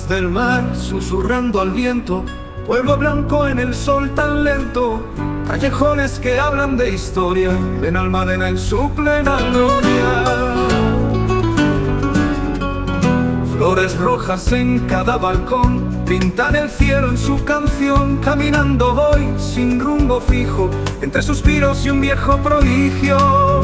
Olas del mar susurrando al viento, pueblo blanco en el sol tan lento, callejones que hablan de historia, Benalmadena en su plena gloria. Flores rojas en cada balcón, pintan el cielo en su canción. Caminando voy sin rumbo fijo, entre suspiros y un viejo prodigio.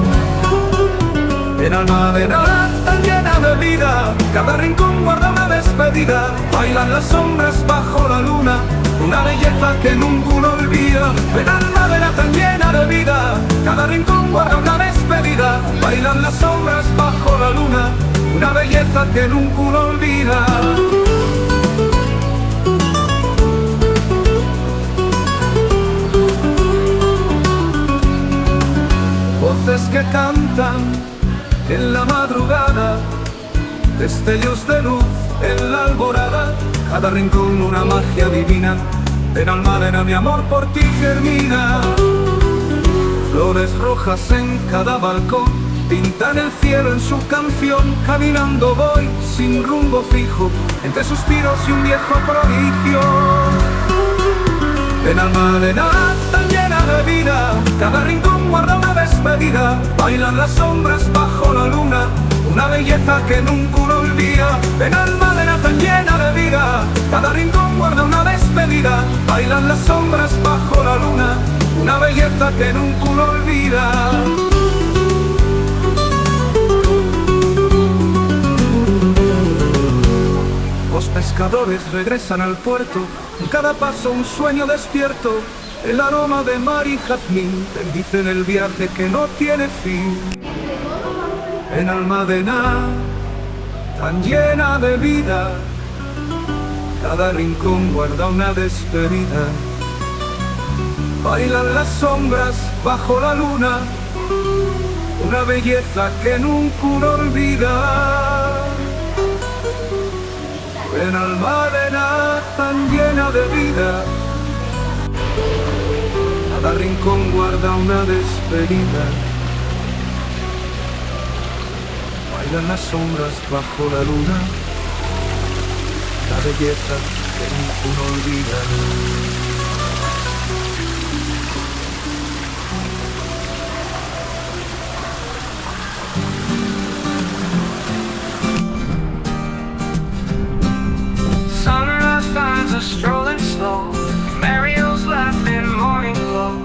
Benalmadena tan llena de vida, cada rincón guarda una despedida. Bailan las sombras bajo la luna, una belleza que nunca uno olvida. Benalmadena tan llena de vida, cada rincón guarda una despedida. Bailan las sombras bajo la luna, una belleza que nunca uno olvida. Voces que cantan en la madrugada, destellos de luz en la alborada, cada rincón una magia divina. Benalmadena, mi amor por ti germina. Flores rojas en cada balcón, pintan el cielo en su canción. Caminando voy sin rumbo fijo, entre suspiros y un viejo prodigio. Benalmadena tan llena de vida, cada rincón guarda una despedida. Bailan las sombras bajo la luna, una belleza que nunca uno olvida. Benalmadena tan llena de vida, cada rincón guarda una despedida. Bailan las sombras bajo la luna, una belleza que nunca uno olvida. Los pescadores regresan al puerto, en cada paso un sueño despierto. El aroma de mar y jazmín bendicen el viaje que no tiene fin. Benalmadena tan llena de vida, cada rincón guarda una despedida. Bailan las sombras bajo la luna, una belleza que nunca uno olvida. Benalmadena tan llena de vida, cada rincón guarda una despedida. Bailan las sombras bajo la luna, la belleza que nunca uno olvida. Strolling slow, Mario's laughing, morning glow,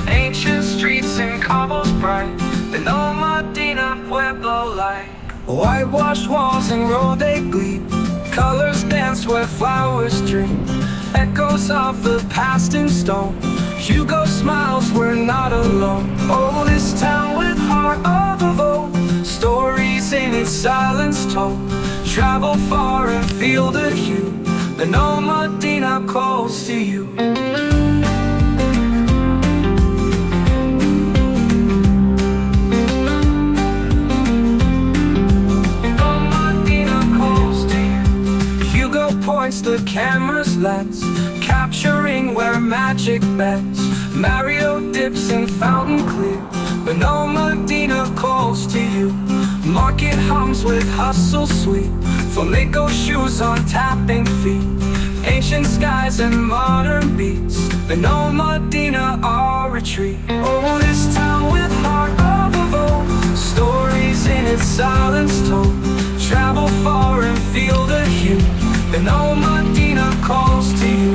ancient streets and cobbles bright, Benalmadena Pueblo light. Whitewashed walls and road they gleam, colors dance where flowers dream, echoes of the past in stone. Hugo smiles, we're not alone. Oh, this town with heart of old, stories in its silence told. Travel far and feel the hue, Benalmadena calls to you. Benalmadena calls to you. Hugo points the camera's lens, capturing where magic bends. Mario dips in fountain clear, Benalmadena calls to you. Market hums with hustle sweet, flamenco shoes on tapping feet, ancient skies and modern beats, Benalmadena our retreat. Oh, this town with heart of old, stories in its silence told. Travel far and feel the hue, Benalmadena calls to you.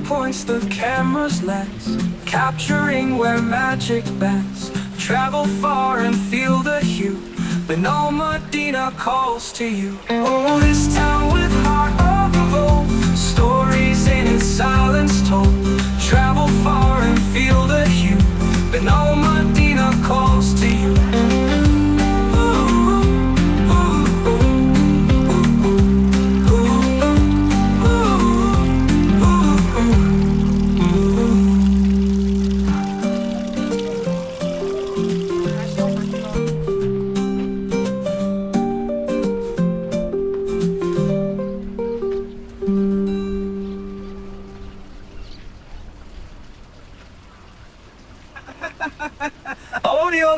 Points the camera's lens, capturing where magic bends. Travel far and feel the hue, Benalmadena calls to you. Oh, this town with heart of old, stories in its silence told. Travel far and feel the hue, Benalmadena calls to you. Ooh, ooh.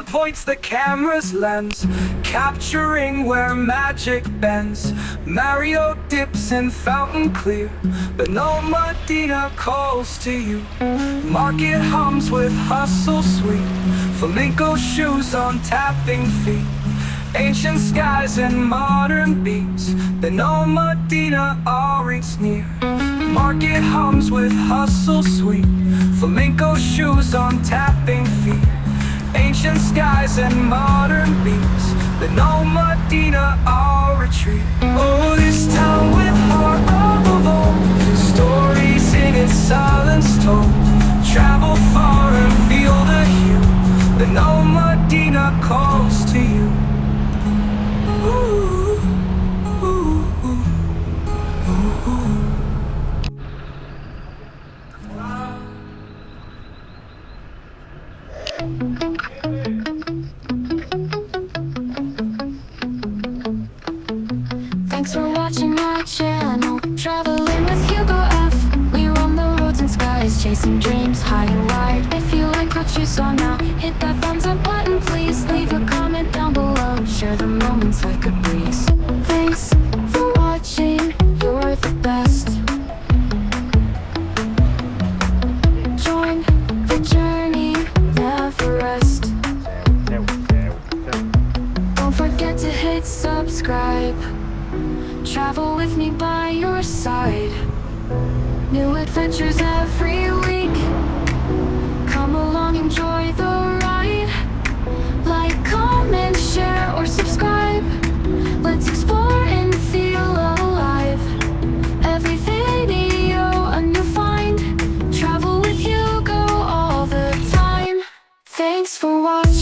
points the camera's lens, capturing where magic bends. Mario dips in fountain clear, Benalmadena calls to you. Market hums with hustle sweet, flamenco shoes on tapping feet. Ancient skies and modern beats, Benalmadena all reach near. Market hums with hustle sweet, flamenco shoes on tapping feet. Ancient skies and modern beats, Benalmadena all retreat. Oh, this town with heart of old, stories in its silence told. Travel far and feel the hue, Benalmadena calls to you. Ooh, ooh, ooh, ooh, ooh. Thanks for watching my channel, Traveling with Hugo F. We roam the roads and skies, chasing dreams high and wide. If you like what you saw now, hit that thumbs up button please. Leave a comment down below, share the moments like a breeze. Thanks for watching, you're the best. Join the journey, never rest. Don't forget to hit subscribe. Travel with me by your side. New adventures every week. Come along, enjoy the ride. Like, comment, share, or subscribe. Let's explore and feel alive. Every video a new find. Travel with Hugo all the time. Thanks for watching.